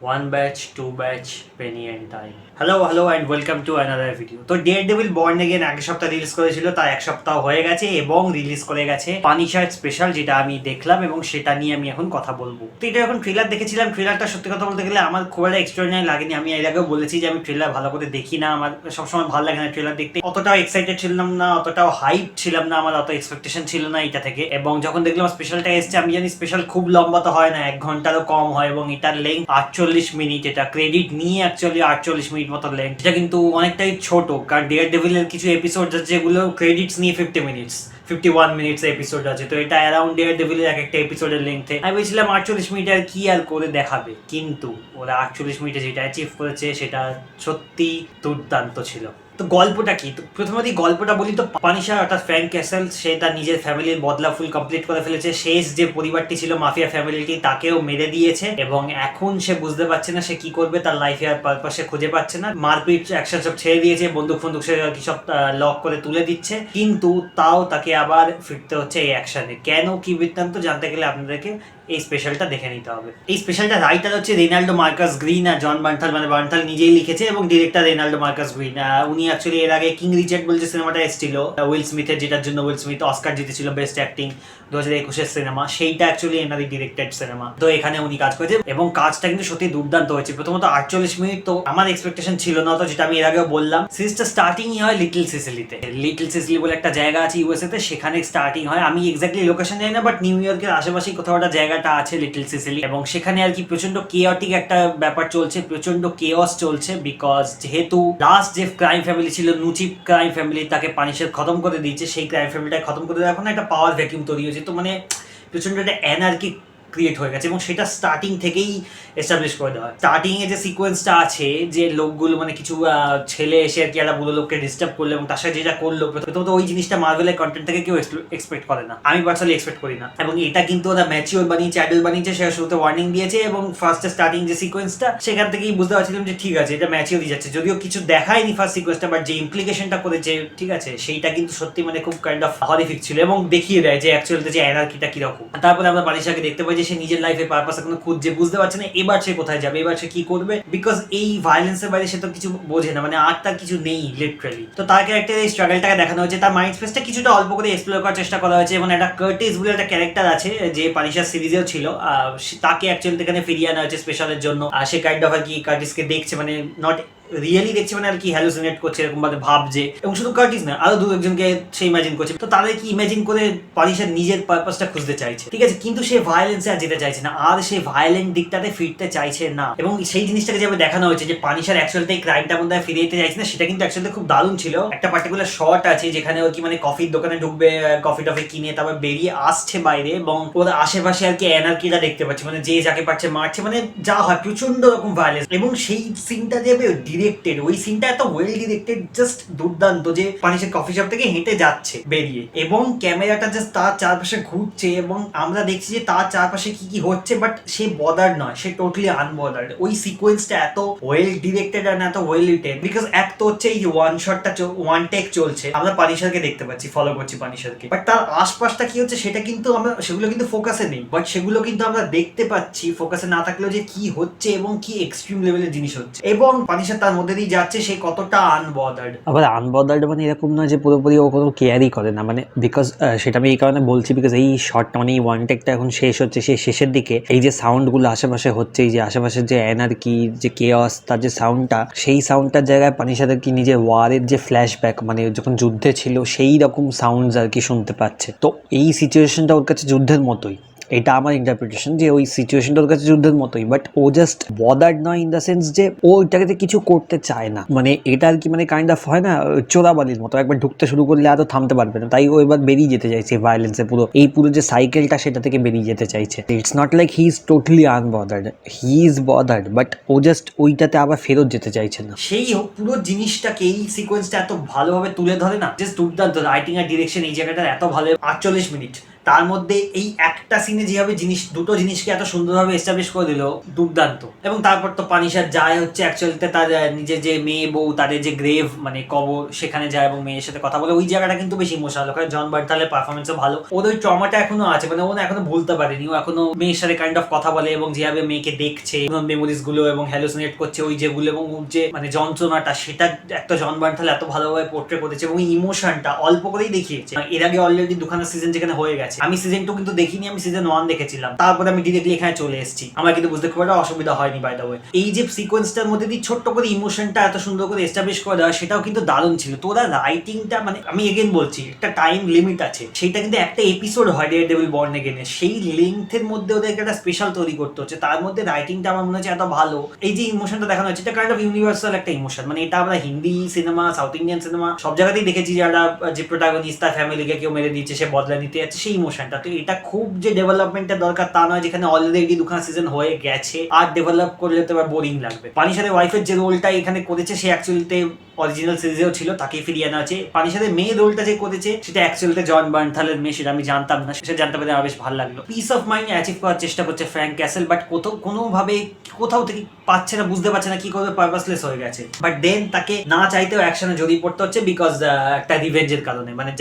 One batch, two batch, penny and time. Hello and welcome to another video. তো daredevil born again এক সপ্তাহ release করেছিল, তার এক সপ্তাহ হয়ে গেছে এবং রিলিজ করে গেছে পানিশার স্পেশাল, যেটা আমি দেখলাম এবং সেটা নিয়ে আমি এখন কথা বলবো। তো এটা এখন ট্রেলার দেখেছিলাম, ট্রেলারটা সত্যি কথা বলতে গেলে আমার খুব একটা এক্সট্রাঅর্ডিনারি লাগেনি। আমি এর আগেও বলেছি যে আমি ট্রেলার ভালো করে দেখি না, আমার সবসময় ভালো লাগে না ট্রেলার দেখতে। অতটাও এক্সাইটেড ছিলাম না, অতটাও হাইপ ছিলাম না, আমার অত এক্সপেকটেশন ছিল না এটা থেকে। এবং যখন দেখলাম স্পেশালটা এসছে, আমি জানি স্পেশাল খুব লম্বা তো হয় না, 1 ঘন্টারও কম হয় এবং এটার লেন্থ 48 মিনিট। এটা ক্রেডিট নিয়ে অ্যাকচুয়ালি 48 মিনিট মতো লেন্থ, এটা কিন্তু অনেকটাই ছোট। কারণ ডেয়ারডেভিলের কিছু এপিসোড আছে যেগুলো ক্রেডিটস নিয়ে 50 মিনিটস 51 মিনিটস এপিসোড আছে, তো এটা অ্যারাউন্ড ডেয়ারডেভিলের এক একটা এপিসোডের লেন্থে। আমি বলছিলাম 48 মিনিট আর কি আর করে দেখাবে, কিন্তু ওরা 48 মিনিটে যেটা অ্যাচিভ করেছে সেটা সত্যি দুর্দান্ত ছিল। তো গল্পটা কি? তো প্রথমত গল্পটা বলি তো, পানিশার অর্থাৎ ফ্র্যাঙ্ক ক্যাসেল, সে তার নিজের ফ্যামিলির বদলা ফুল কমপ্লিট করে ফেলেছে। শেষ যে পরিবারটি ছিল মাফিয়া ফ্যামিলিটি, তাকেও মেরে দিয়েছে এবং এখন সে বুঝতে পারছে না সে কি করবে, তার লাইফে আর পারপাসে খুঁজে পাচ্ছে না। মারপিট অ্যাকশন সব ছেড়ে দিয়েছে, বন্দুক ফন্দুক সে আর কি সব লক করে তুলে দিচ্ছে, কিন্তু তাও তাকে আবার ফিরতে হচ্ছে এই অ্যাকশনে। কেন, কি বৃত্তান্ত জানতে গেলে আপনাদেরকে এই স্পেশালটা দেখে নিতে হবে। এই স্পেশালটা রাইটার হচ্ছে রেনাল্ডো মার্কাস গ্রিন আর জন বার্নথাল, মানে বার্নথাল নিজেই লিখেছে এবং ডিরেক্টর রেনাল্ডো মার্কাস গ্রিন। উনি অ্যাকচুয়ালি এর আগে কিং রিচার্ড বলে যে সিনেমাটা এসেছিল উইল স্মিথের, যেটার জন্য উইল স্মিথ অস্কার জিতেছিল বেস্ট অ্যাক্টিং 2021-এর সিনেমা, সেইটা অ্যাকচুয়ালি এনারই ডিরেক্টেড সিনেমা। তো এখানে উনি কাজ করেছে এবং কাজটা কিন্তু সত্যি দুর্দান্ত হয়েছে। প্রথমত 48 মিনিট তো আমার এক্সপেকটেশন ছিল না, তো যেটা আমি এর আগেও বললাম। সিরিজটা স্টার্টিংই হয় লিটল সিসিলিতে। লিটল সিসিলি বলে একটা জায়গা আছে ইউএসএ তে, সেখানে স্টার্টিং হয়। আমি এক্স্যাক্টলি লোকেশন জানি না, বাট নিউ ইয়র্কের আশেপাশেই কোথাও একটা জায়গাটা আছে লিটল সিসিলি, এবং সেখানে আর কি প্রচন্ড কেওটিক একটা ব্যাপার চলছে, প্রচন্ড কেওস চলছে। বিকজ যেহেতু লাস্ট যে ক্রাইম ফ্যামিলি ছিল নুচি ক্রাইম ফ্যামিলি, তাকে পানিশের খতম করে দিয়েছে, সেই ক্রাইম ফ্যামিলিটাকে খতম করে দেওয়ার এখন একটা পাওয়ার ভ্যাকিউম তৈরি হয়েছে। তো মানে প্রচন্ড একটা অ্যানার্কি ক্রিয়েট হয়ে গেছে এবং সেটা স্টার্টিং থেকেই এস্টাবলিশ করে দেওয়া হয়। স্টার্টিং এ যে সিকোয়েন্সটা আছে, যে লোকগুলো মানে কিছু ছেলে এসে আর কি একটা বুড়ো লোককে ডিস্টার্ব করলো এবং তার সাথে যেটা করলো, প্রথমত ওই জিনিসটা মার্ভেলের কন্টেন্ট থেকে কেউ এক্সপেক্ট করে না, আমি পার্সোনালি এক্সপেক্ট করি না। এবং এটা কিন্তু ওরা ম্যাচিওর বানিয়েছে, অ্যাডাল্ট বানিয়েছে, সেটা শুরুতে ওয়ার্নিং দিয়েছে এবং ফার্স্টে স্টার্টিং যে সিকোয়েন্সটা, সেখান থেকেই বুঝতে পারছিলাম যে ঠিক আছে এটা ম্যাচিওরই যাচ্ছে। যদিও কিছু দেখায়নি ফার্স্ট সিকোয়েন্সটা, বাট যে ইমপ্লিকেশনটা করেছে ঠিক আছে, সেইটা কিন্তু সত্যি মানে খুব কাইন্ড অফ হরিফিক ছিল এবং দেখিয়ে দেয় যে অ্যাকচুয়ালি যে অ্যানার্কিটা কিরকম। তারপরে আমরা পানিশাকে দেখতে পাই যে সে নিজের লাইফে পারপাস এখন খুঁজছে, বুঝতে পারছে না এবার সে কোথায় যাবে, এবার সে কি করবে। বিকজ এই ভায়োলেন্সের বাইরে সে তো কিছু বোঝে না, মানে আর তার কিছু নেই লিটারালি। তো তার ক্যারেক্টারের এই স্ট্রাগলটাকে দেখানো হয়েছে, তার মাইন্ড স্পেসটা কিছুটা অল্প করে এক্সপ্লোর করার চেষ্টা করা হয়েছে। এবং একটা কার্টিস বলে একটা ক্যারেক্টার আছে যে পানিশার সিরিজেও ছিল, তাকে অ্যাকচুয়ালি এখানে ফিরিয়ে আনা হয়েছে স্পেশালের জন্য। সে কাইন্ড অফ আর কি কার্টিসকে দেখছে, মানে নট রিয়েলি দেখছে, মানে আর কি হ্যালুসিনেট করছে এরকম ভাবে ভাবছে। এবং শুধু কার্টিস না, আরো দু একজনকে সে ইমাজিন করছে। তো তাদের কি ইমাজিন করে পানিশার নিজের পারপাসটা খুঁজতে চাইছে, ঠিক আছে, কিন্তু সে ভায়োলেন্সে আর যেতে চাইছে না, আর সে ভায়োলেন্ট দিকটাতে ফিরতে চাইছে না। এবং সেই জিনিসটাকে যেভাবে দেখানো হয়েছে যে পানিশার অ্যাকচুয়ালি এই ক্রাইমটা মধ্যে ফিরে যেতে চাইছে না, সেটা কিন্তু অ্যাকচুয়ালি খুব দারুণ ছিল। একটা পার্টিকুলার শট আছে যেখানে ওর কি মানে কফির দোকানে ঢুকবে, কফি টফি কিনে তারপর বেরিয়ে আসছে বাইরে, এবং ওর আশেপাশে আর কি অ্যানার্কিটা দেখতে পাচ্ছে, মানে যে যাকে পাচ্ছে মারছে, মানে যা হয় প্রচন্ড রকম ভায়োলেন্স। এবং সেই সিনটা যাবে ডিরেক্টেড, ওই সিনটা এত ওয়েল ডিরেক্টেড, জাস্ট দুর্দান্ত। যে পানিশের কফি শপ থেকে হেঁটে যাচ্ছে বেরিয়ে এবং ক্যামেরাটা জাস্ট তার চারপাশে ঘুরছে এবং আমরা দেখছি যে তার চারপাশে কি কি হচ্ছে, বাট সে বদার্ড নয়, সে টোটালি আনবদার্ড। ওই সিকোয়েন্সটা এত ওয়েল ডিরেক্টেড আর এত ওয়েল রিটেন। বিকজ এক তো হচ্ছে এই ওয়ান শটটা ওয়ান টেক চলছে, আমরা পানিশারকে দেখতে পাচ্ছি, ফলো করছি পানিশারকে, বাট তার আশপাশটা কি হচ্ছে সেটা কিন্তু আমরা, সেগুলো কিন্তু ফোকাসে নেই, বাট সেগুলো কিন্তু আমরা দেখতে পাচ্ছি ফোকাসে না থাকলেও যে কি হচ্ছে এবং কি এক্সট্রিম লেভেলের জিনিস হচ্ছে। এবং পানিশার তার মধ্যে দিয়ে যাচ্ছে, সে কতটা আনবদার্ড। আবার আনবদার্ড মানে এরকম নয় যে পুরোপুরি ও কোনো কেয়ারই করে না, মানে বিকজ সেটা আমি এই কারণে বলছি, বিকজ এই শর্টটা মানে এই ওয়ান টেকটা এখন শেষ হচ্ছে, সেই শেষের দিকে এই যে সাউন্ডগুলো আশেপাশে হচ্ছে, এই যে আশেপাশের যে অ্যানার্কি, যে কেয়াস, তার যে সাউন্ডটা, সেই সাউন্ডটার জায়গায় পানিশারের কি নিজের ওয়ারের যে ফ্ল্যাশব্যাক, মানে যখন যুদ্ধে ছিল সেই রকম সাউন্ডস আর কি শুনতে পাচ্ছে। তো এই সিচুয়েশনটা ওর কাছে যুদ্ধের মতোই, এটা আমার ইন্টারপ্রিটেশন, যে ওই সিচুয়েশনটা ওর কাছে যুদ্ধের মতোই, বাট ও জাস্ট বদার্ড নয় ইন দ্য সেন্স যে ও ওইটাকে কিছু করতে চায় না। মানে এটা আর কি মানে কাইন্ড অফ হয় না চোরাবালির মতো, একবার ঢুকতে শুরু করলে আর থামতে পারবে না, তাই ও এবার বেরিয়ে যেতে চাইছে ভায়োলেন্সে, পুরো যে সাইকেলটা সেটা থেকে বেরিয়ে যেতে চাইছে। It's not like he is totally unbothered, he is bothered, but ও জাস্ট ওইটাতে আবার ফেরত যেতে চাইছে না। সেই পুরো জিনিসটাকে এই সিকোয়েন্সটা এত ভালোভাবে তুলে ধরে না, জাস্ট দুর্দান্ত রাইটিং আর ডিরেকশন এই জায়গাটা এত ভালো। 48 মিনিট, তার মধ্যে এই একটা সিনে যেভাবে দুটো জিনিসকে এত সুন্দরভাবে এস্টাবলিশ করে দিল, দুর্দান্ত। এবং তারপর তো পানিশার যায় হচ্ছে অ্যাকচুয়ালিতে তার নিজের যে মেয়ে বউ তাদের যে গ্রেভ মানে কবর সেখানে যায় এবং মেয়ের সাথে কথা বলে, ওই জায়গাটা কিন্তু বেশি ইমোশনাল। ওখানে জন বার্থালের পারফরমেন্সও ভালো, ওর ওই ট্রমাটা এখনো আছে, মানে ও এখনো ভুলতে পারেনি, ও এখনো মেয়ের সাথে কাইন্ড অফ কথা বলে এবং যেভাবে মেয়েকে দেখছে মেমোরিজ গুলো এবং হ্যালুসিনেট করছে ওই যেগুলো, এবং যে মানে যন্ত্রণাটা সেটা একটা জন বার্থাল এত ভালোভাবে পোর্ট্রে করেছে এবং ইমোশনটা অল্প করেই দেখিয়েছে। এর আগে অলরেডি দুখানা সিজন যেখানে হয়ে গেছে, আমি সিজন 2 কিন্তু দেখিনি, আমি সিজন 1 দেখেছিলাম, তারপরে আমি ডিরেক্টলি এখানে চলে এসেছি, আমার কিন্তু বুঝতে খুব একটা অসুবিধা হয়নি। বাই দ্য ওয়ে, এই যে সিকোয়েন্সটার মধ্যে দিয়ে ছোট্ট করে ইমোশনটা এত সুন্দর করে এস্টাবলিশ করে দেওয়া, সেটাও কিন্তু দারুণ ছিল। তোরা রাইটিংটা মানে আমি এগেন বলছি, একটা টাইম লিমিট আছে, সেইটা কিন্তু একটা এপিসোড হয় ডেয়ারডেভিল বর্ন এগেইনের, সেই লেন্থের মধ্যে ওদেরকে একটা স্পেশাল তৈরি করতে হচ্ছে, তার মধ্যে রাইটিংটা আমার মনে হচ্ছে এত ভালো। এই যে ইমোশনটা দেখানো হচ্ছে, এটা কাইন্ড অফ ইউনিভার্সাল একটা ইমোশন, মানে এটা আমরা Hindi cinema, south Indian cinema সব জায়গাতেই দেখেছি, যারা যে প্রোটাগনিস্ট তার ফ্যামিলিকে কেউ মেরে দিচ্ছে, সে বদলা নিতে যাচ্ছে, সেই ইমোশনটা। তো এটা খুব যে ডেভেলপমেন্টের দরকার তা নয়, যেখানে অলরেডি দুখানা সিজন হয়ে গেছে, আর ডেভেলপ করলে তো এবার বোরিং লাগবে। পানিশারের ওয়াইফের যে রোলটা এখানে করেছে, সে অ্যাকচুয়ালিতে অরিজিনাল সিরিজেও ছিল, তাকেই ফিরিয়ে আনা আছে। পানিশারের মেয়ে রোলটা যে করেছে সেটা অ্যাকচুয়ালিতে জন বার্নথালের মেয়ে, সেটা আমি জানতাম না, সেটা জানতে পেরে আমার বেশ ভালো লাগলো। পিস অফ মাইন্ড অ্যাচিভ করার চেষ্টা করছে ফ্র্যাঙ্ক ক্যাসেল, বাট কোনোভাবে কোথাও থেকে পাচ্ছে না, বুঝতে পারছে না কি করবে, পারপাসলেস হয়ে গেছে। বাট দেন তাকে না চাইতেও অ্যাকশনে জড়িয়ে পড়তে হচ্ছে, বিকজ একটা রিভেঞ্জের কারণে, মানে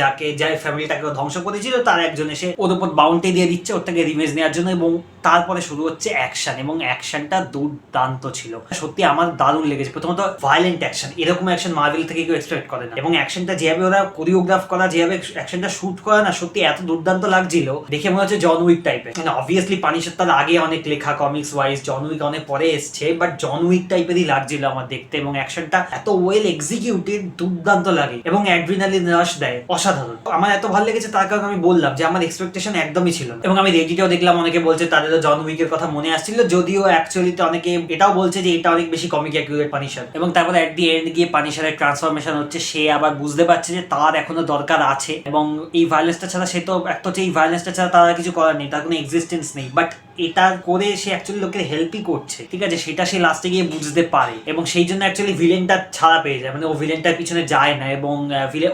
যার ফ্যামিলিটাকে ধ্বংস করেছিল তার একজন এসে ওর উপর বাউন্টি দিয়ে দিচ্ছে ওর থেকে রিভেঞ্জ নেওয়ার জন্য, এবং তারপরে শুরু হচ্ছে অ্যাকশন, এবং অ্যাকশনটা দুর্দান্ত ছিল, সত্যি আমার দারুণ লেগেছে। প্রথমত ভায়োলেন্ট অ্যাকশন, এরকম অ্যাকশন মার্ভেল থেকে কেউ এক্সপেক্ট করে না, এবং অ্যাকশনটা যেভাবে ওরা কোরিওগ্রাফ করা, যেভাবে অ্যাকশনটা শুট করা না, সত্যি এত দুর্দান্ত লাগছিল, দেখে মনে হচ্ছে জন উইক টাইপের। মানে অবভিয়াসলি পানিশার তার আগে অনেক লেখা কমিক্স ওয়াইজ, জন উইক অনেক পরে এসছে, বাট জন উইক টাইপেরই লাগছিল আমার দেখতে, এবং অ্যাকশনটা এত ওয়েল এক্সিকিউটেড, দুর্দান্ত লাগে, এবং অ্যাড্রিনালিন রাশ দেয় অসাধারণ। আমার এত ভালো লেগেছে তার কারণে আমি বললাম যে আমার এক্সপেকটেশন একদমই ছিল না। এবং আমি রেডিটেও দেখলাম অনেকে বলছে তাদেরও জন উইকের কথা মনে আসছিল, যদিও অ্যাকচুয়ালিতে অনেকে এটাও বলছে যে এটা অনেক বেশি কমিক অ্যাকিউরেট পানিশার। এবং তারপর এট দি এন্ড গিয়ে পানিশারের ট্রান্সফরমেশন হচ্ছে, সে আবার বুঝতে পারছে যে তার এখনো দরকার আছে, এবং এই ভায়োলেন্সটা ছাড়া সে তো একটা হচ্ছে এই ভায়োলেন্সটা ছাড়া তার কিছু করার নেই, তার কোনো এক্সিস্টেন্স নেই, বাট এটা করে সে অ্যাকচুয়ালি লোকের হেল্পই করছে, ঠিক আছে, সেটা সে লাস্টে গিয়ে বুঝতে পারে, এবং সেই জন্য অ্যাকচুয়ালি ভিলেনটা ছাড়া পেয়ে যায়, মানে ও ভিলেনটার পিছনে যায় না, এবং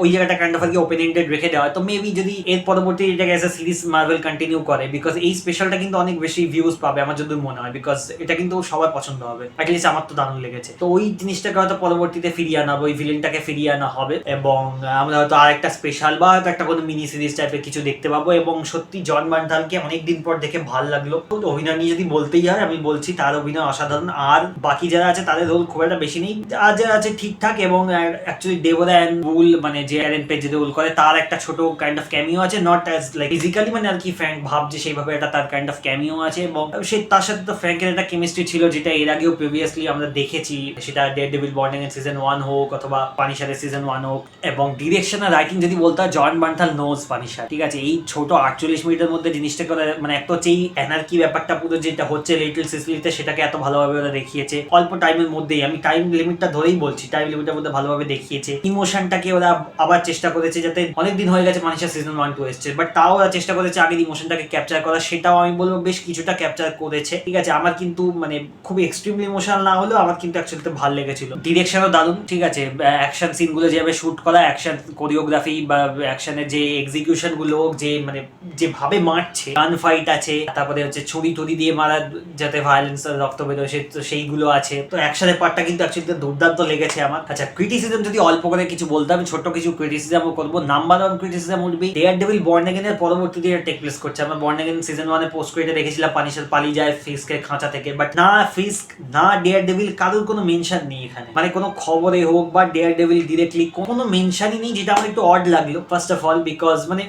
ওই জায়গাটা কাইন্ড অফ আর কি ওপেন এন্ডেড রেখে দেওয়া। তো মেবি যদি এর পরবর্তী এটাকে as a series Marvel continue করে, বিকজ এই স্পেশালটা কিন্তু অনেক বেশি ভিউজ পাবে আমার যদি মনে হয়, বিকজ এটা কিন্তু সবার পছন্দ হবে, অ্যাটলিস্ট আমার তো দারুণ লেগেছে। তো ওই জিনিসটাকে হয়তো পরবর্তীতে ফিরিয়ে আনা হবে, ওই ভিলেনটাকে ফিরিয়ে আনা হবে, এবং আমরা হয়তো আর একটা স্পেশাল বা হয়তো একটা কোনো মিনি সিরিজ টাইপের কিছু দেখতে পাবো। এবং সত্যি জন বার্নথালকে অনেকদিন পর দেখে ভালো লাগলো। অভিনয় নিয়ে যদি বলতেই হয়, আমি বলছি তার অভিনয় অসাধারণ, আর বাকি যারা আছে তাদের রোল খুব একটা বেশি নেই, আর যারা আছে ঠিকঠাক। এবং অ্যাকচুয়ালি ডেবোরা অ্যান উল, মানে যে অ্যারেন পেজ যে রোল করে, তার একটা ছোট কাইন্ড অফ ক্যামিও আছে, নট অ্যাজ লাইক ফিজিক্যালি, মানে আর কি ফ্র্যাঙ্ক ভাবছে সেইভাবে একটা তার কাইন্ড অফ ক্যামিও আছে, এবং সে তার সাথে তো ফ্র্যাঙ্কের একটা কেমিস্ট্রি ছিল, যেটা এর আগেও প্রিভিয়াসলি আমরা দেখেছি, সেটা ডেয়ারডেভিল বর্ন এগেইন সিজন 1 হোক অথবা পানিশারের সিজন 1 হোক। এবং ডিরেকশন আর রাইটিং যদি বলতে হয়, জন বার্নথাল নোজ পানিশার, ঠিক আছে, এই ছোট 48 মিনিটের মধ্যে জিনিসটা করে, মানে একটা হচ্ছে এই এনার্কি ব্যাপারটা পুরো যেটা হচ্ছে লিটল সিসিলিতে, সেটাকে এত ভালোভাবে ওরা দেখিয়েছে অল্প টাইমের মধ্যেই, আমি টাইম লিমিটটা ধরেই বলছি, টাইম লিমিটের মধ্যে ভালোভাবে দেখিয়েছে। ইমোশনটাকে ওরা আবার চেষ্টা করেছে, যাতে অনেকদিন হয়ে গেছে পানিশার সিজন 1 2 এসছে, বাট তাও ওরা চেষ্টা করেছে আগের ইমোশনটাকে ক্যাপচার করা, সেটাও আমি বলবো বেশ কিছুটা ক্যাপচার করেছে, ঠিক আছে। আমার কিন্তু মানে খুব এক্সট্রিমলি ইমোশনাল না হলেও আমার কিন্তু অ্যাকচুয়ালি ভালো লেগেছিল। ডিরেকশনও দারুণ, ঠিক আছে, অ্যাকশন সিনগুলো যেভাবে শুট করা, অ্যাকশন কোরিওগ্রাফি বা অ্যাকশনের যে এক্সিকিউশন গুলো, যে মানে যেভাবে মারছে, গান ফাইট আছে, তারপরে হচ্ছে ছুরি টুরি দিয়ে মারা যাতে ভায়োলেন্স রক্ত বেরোয়, সেইগুলো আছে। তো অ্যাকশনের পার্টটা কিন্তু অ্যাকচুয়ালি দুর্দান্ত লেগেছে আমার। আচ্ছা, ক্রিটিসিজম যদি অল্প করে কিছু বলতে, আমি ছোট্ট কিছু ক্রিটিসিজমও করবো। Number 1 criticism would be Daredevil Born এগেইনের পরবর্তীতে টেক প্লেস করছে। আমরা বর্ন এগেইন সিজন 1 এ পোস্ট ক্রেডিটে দেখেছিলাম পানিশার পালিয়ে যায় ফিস্কের খাঁচা থেকে, বাট না ফিস্ক না ডেয়ারডেভিল কারোর কোনো মেনশন নেই এখানে, মানে কোনো খবরে হোক বা ডেয়ারডেভিল ডিরেক্টলি কোনো মেনশনই নেই, যেটা আমার একটু অড লাগলো ফার্স্ট অফ অল, বিকজ মানে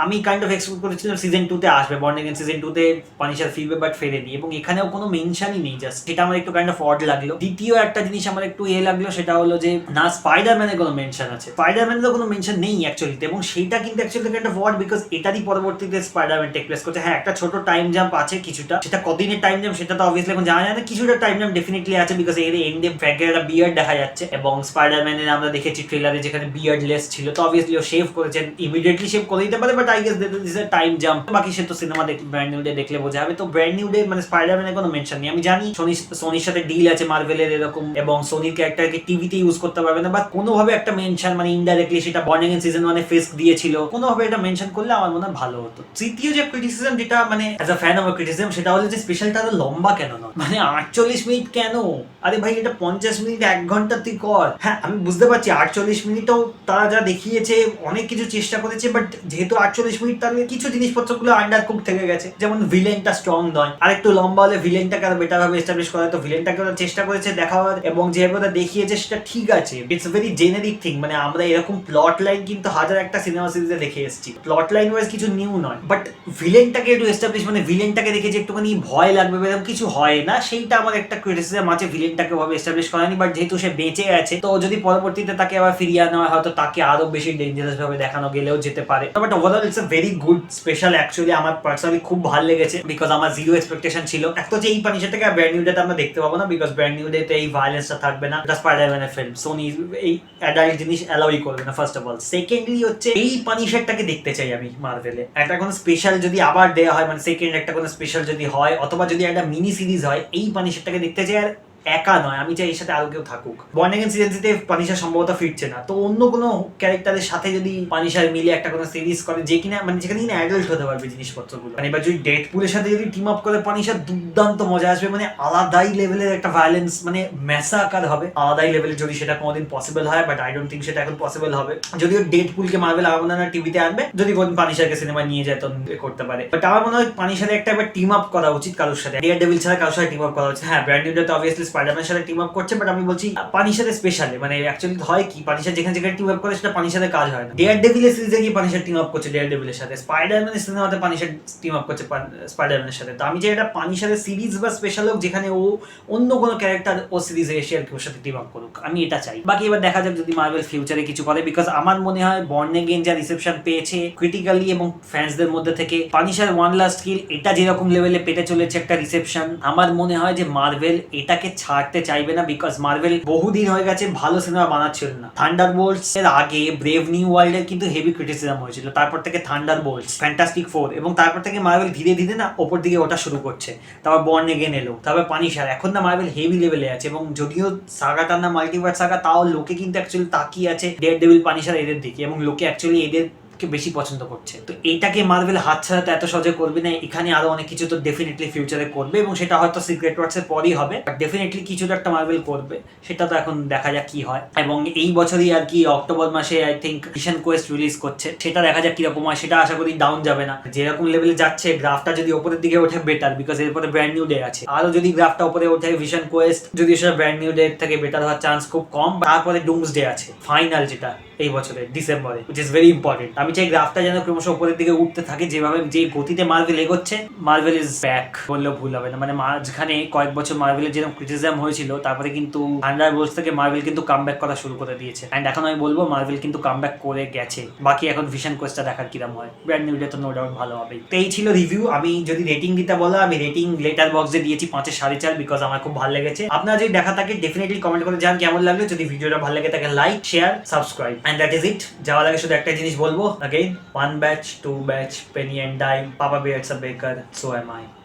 আমি কাইন্ড অফ এক্সপেক্ট করেছিলাম সিজন 2 তে আসবে, বর্ন এগেইন সিজন 2 তে পানিশার ফিরবে, বাট ফেরেনি, এবং এখানেও কোনো মেনশনই নেই, জাস্ট সেটা আমার একটু কাইন্ড অফ অড লাগলো। দ্বিতীয় একটা জিনিস আমার একটু লাগলো, সেটা হলো যে না স্পাইডারম্যানের কোনো মেনশন আছে, স্পাইডারম্যানের কোনো মেনশন নেই অ্যাকচুয়ালিতে, এবং সেইটা কিন্তু actually kind of odd, because এটারই পরবর্তীতে স্পাইডারম্যান টেক প্লেস করছে। হ্যাঁ, একটা ছোট টাইম জাম্প আছে কিছুটা, সেটা কতদিনের টাইম জাম্প সেটা তো অবভিয়াসলি এখন জানা যায় না, কিছুটা টাইম জাম্প ডেফিনেটলি আছে, বিকজ এর এন্ডে ফ্র্যাঙ্কের একটা বিয়ার্ড দেখা যাচ্ছে, এবং স্পাইডারম্যানের আমরা দেখেছি ট্রেলারে যেখানে বিয়ার্ড লেস ছিল, তো অবভিয়াসলি ও শেভ করেছেন, ইমিডিয়েটলি শেভ করে দিতে পারে, but I guess this A time jump. বাকি সে তো সিনেমা ব্র্যান্ড নিউ ডে দেখলে বোঝা যাবে। তো ব্র্যান্ড নিউ ডে মানে স্পাইডারম্যানের কোনো মেনশন নেই। আমি জানি সোনির সাথে ডিল আছে মার্ভেলের এরকম, এবং সোনির ক্যারেক্টারকে টিভিতে ইউজ করতে পারবে না, বাট কোনোভাবে একটা মেনশন মানে ইনডাইরেক্টলি সেটা বর্ন অ্যাগেইন সিজন 1 ফিস্ক দিয়েছিল, কোনোভাবে এটা মেনশন করলে আমার মনে হয় ভালো হতো। তৃতীয় যে ক্রিটিসিজম, যেটা মানে as a fan of criticism, সেটা হলো যে স্পেশালটা আরো লম্বা কেন নয়, মানে 48 মিনিট কেন? আরে ভাই এটা 50 মিনিট 1 ঘন্টা তুই কর। হ্যাঁ আমি বুঝতে পারছি 48 মিনিটও তারা যা দেখিয়েছে অনেক কিছু চেষ্টা করেছে, বাট যেহেতু 48 মিনিট তাহলে কিছু জিনিসপত্রগুলো আন্ডার কুক থেকে গেছে, যেমন ভিলেনটা স্ট্রং নয়, আর একটু লম্বা হলে ভিলেনটাকে আরো বেটার ভাবে এস্টাবলিশ করা, তো ভিলেনটাকে ওরা চেষ্টা করেছে দেখাবার, এবং যেভাবে ওরা দেখিয়েছে সেটা ঠিক আছে। ইটস ভেরি জেনারিক থিং, মানে আমরা এরকম প্লট লাইন কিন্তু হাজার একটা সিনেমা সিরিজে দেখে এসেছি, প্লট লাইন ওয়াইজ কিছু নিউ নয়, বাট ভিলেনটাকে একটু এস্টাবলিশ, মানে ভিলেনটাকে দেখে যে একটুখানি ভয় লাগবে এরকম কিছু হয় না, সেইটা আমার একটা ক্রিটিসিজম আছে। ভিলেনটাকে ভাবে এস্টাবলিশ করানি, বাট যেহেতু সে বেঁচে আছে তো যদি পরবর্তীতে তাকে আবার ফিরিয়ে আনা হয়, হয়তো তাকে আরো বেশি ডেঞ্জারাস ভাবে দেখানো গেলেও যেতে পারে। But overall it's a very good special. Actually আমার পার্সোনালি খুব ভালো লেগেছে, বিকজ আমার জিরো এক্সপেকটেশন ছিল। এক তো যে এই পানিশারটাকে ব্র্যান্ড নিউ ডেতে আমরা দেখতে পাবো না, বিকজ ব্র্যান্ড নিউ ডেতে এই ভায়োলেন্সটা থাকবে না, এটা স্পাইডারম্যানের ফিল্ম, সোনি এই অ্যাডাল্ট জিনিস অ্যালাউই করবে না ফার্স্ট অফ অল। সেকেন্ডলি হচ্ছে এই পানিশারটাকে দেখতে চাই আমি মার্ভেলে, একটা কোনো স্পেশাল যদি আবার দেওয়া হয়, মানে সেকেন্ড একটা কোনো স্পেশাল যদি হয়, অথবা যদি একটা মিনি সিরিজ হয়, এই পানিশারটাকে দেখতে চাই। আর একা নয়, আমি চাই এর সাথে আরো কেউ থাকুক। বর্ন অ্যাগেইন সিজন 3 তে পানিশার সম্ভবত ফিরছে না, তো অন্য কোনো ক্যারেক্টারের সাথে যদি পানিশার মিলে একটা কোনো সিরিজ করে, যে কিনা মানে যেখানে কিনা অ্যাডাল্ট হতে পারবে জিনিসপত্রগুলো, মানে এবার যদি ডেডপুলের সাথে যদি টিম আপ করে পানিশার, দুর্দান্ত মজা আসবে, মানে আলাদাই লেভেলের একটা ভায়োলেন্স, মানে ম্যাসাকার হবে আলাদাই লেভেলের, যদি সেটা কোনোদিন পসিবল হয়, বাট আই ডোন্ট থিঙ্ক সেটা এখন পসিবল হবে। যদিও ডেডপুলকে মার্ভেল আবার না টিভিতে আনবে, যদি কোন পানিশারকে সিনেমা নিয়ে যায় তো করতে পারে, বাট আমার মনে হয় পানিশারে একটা এবার টিম আপ করা উচিত কারোর সাথে, ডেয়ারডেভিল ছাড়া কারোর সাথে টিম আপ করা উচিত। হ্যাঁ ব্র্যান্ড নিউ ডে তো অবভিয়াসলি স্পাইডারম্যানের সাথে টিম আপ করছে, বাট আমি বলছি পানিশারের স্পেশালে, মানে অ্যাকচুয়ালি হয় কি পানিশার যেখানে যেখানে টিম আপ করে সেটা পানিশারের কাজ হয় না। ডেয়ারডেভিলের সিরিজে গিয়ে পানিশার টিম আপ করছে ডেয়ারডেভিলের সাথে, স্পাইডারম্যানের সিনেমাতে পানিশার টিম আপ করছে স্পাইডারম্যানের সাথে। তো আমি যে এটা পানিশারের সিরিজ বা স্পেশাল হোক, যেখানে ও অন্য কোনো ক্যারেক্টার ও সিরিজে এসে আর কি ওর সাথে টিম আপ করুক, আমি এটা চাই। বাকি এবার দেখা যাক যদি মার্ভেল ফিউচারে কিছু করে, বিকজ আমার মনে হয় বর্ন অ্যাগেইন যা রিসেপশন পেয়েছে ক্রিটিক্যালি এবং ফ্যান্সদের মধ্যে থেকে, পানিশার ওয়ান লাস্ট কিল এটা যেরকম লেভেলে পেতে চলেছে একটা রিসেপশন, আমার মনে হয় যে মার্ভেল এটাকে ছাড়তে চাইবে না, বিকজ মার্ভেল বহুদিন হয়ে গেছে ভালো সিনেমা বানাচ্ছিল না। থান্ডারবোল্টস এর আগে ব্রেভ নিউ ওয়ার্ল্ড এর কিন্তু হেভি ক্রিটিসিজম হয়েছিল, তারপর থেকে থান্ডারবোল্টস, ফ্যান্টাস্টিক ফোর, এবং তারপর থেকে মার্ভেল ধীরে ধীরে না ওপর দিকে ওটা শুরু করছে। তারপর বর্ন অ্যাগেইন এলো, তারপর পানিশার, এখন না মার্ভেল হেভি লেভেলে আছে, এবং যদিও সাগাটার না মাল্টিভার্স সাগা, তাও লোকে কিন্তু অ্যাকচুয়ালি তাকিয়ে আছে ডেয়ারডেভিল পানিশার এদের দিকে, এবং লোকে অ্যাকচুয়ালি এদের বেশি পছন্দ করছে। তো এইটাকে মার্ভেল হাতছাড়া তো এত সহজে করবে না, এখানে আরো অনেক কিছু তো ডেফিনেটলি ফিউচারে করবে, এবং সেটা হয়তো সিক্রেট ওয়ার্স এর পরই হবে, বাট ডেফিনেটলি কিছু তো একটা মার্ভেল করবে, সেটা তো এখন দেখা যাক কি হয়। এবং এই বছরই আর কি অক্টোবর মাসে I think mission Quest release করছে, সেটা দেখা যাক কিরকম হয়, সেটা আশা করি ডাউন যাবে না, যেরকম লেভেলে যাচ্ছে গ্রাফটা যদি ওপরের দিকে ওঠে বেটার, বিকজ এরপরে ব্র্যান্ড নিউ ডে আছে, আরো যদি গ্রাফটা উপরে ওঠে মিশন কোয়েস্ট, যদি সেটা ব্র্যান্ড নিউ ডে থেকে বেটার হওয়ার চান্স খুব কম। তারপরে ডুমস ডে আছে ফাইনাল, যেটা এই বছরের ডিসেম্বরে, উইচ ইজ ভেরি ইম্পর্টেন্ট। আমি চাই গ্রাফটা যেন ক্রমশ উপরের দিকে উঠতে থাকে, যেভাবে যে গতিতে মার্ভেল এগোচ্ছে, মার্ভেল ইজ ব্যাক বললেও ভুল হবে না। মানে মাঝখানে কয়েক বছর মার্ভেলের যেরকম ক্রিটিসিজম হয়েছিল, তারপরে কিন্তু থান্ডারবোল্টস থেকে মার্ভেল কিন্তু কামব্যাক করা শুরু করে দিয়েছে, এন্ড এখন আমি বলবো মার্ভেল কিন্তু কামব্যাক করে গেছে। বাকি এখন ভিশন কোয়েস্টটা দেখার কিরম হয়, ব্র্যান্ড নিউ ডে তো নো ডাউট ভালো হবে। তো এই ছিল রিভিউ। আমি যদি রেটিং দিতে বলো, আমি রেটিং লেটার বক্সে দিয়েছি 5-এর 4.5, বিকজ আমার খুব ভালো লেগেছে। আপনারা যদি দেখা থাকে ডেফিনেটলি কমেন্ট করে জানান কেমন লাগলো। যদি ভিডিওটা ভালো লাগে তাকে like, share, subscribe, and that is it. যাওয়ার আগে শুধু একটা জিনিস বলবো, again 1 batch 2 batch, penny and dime, Papa Bear's a baker, so am I.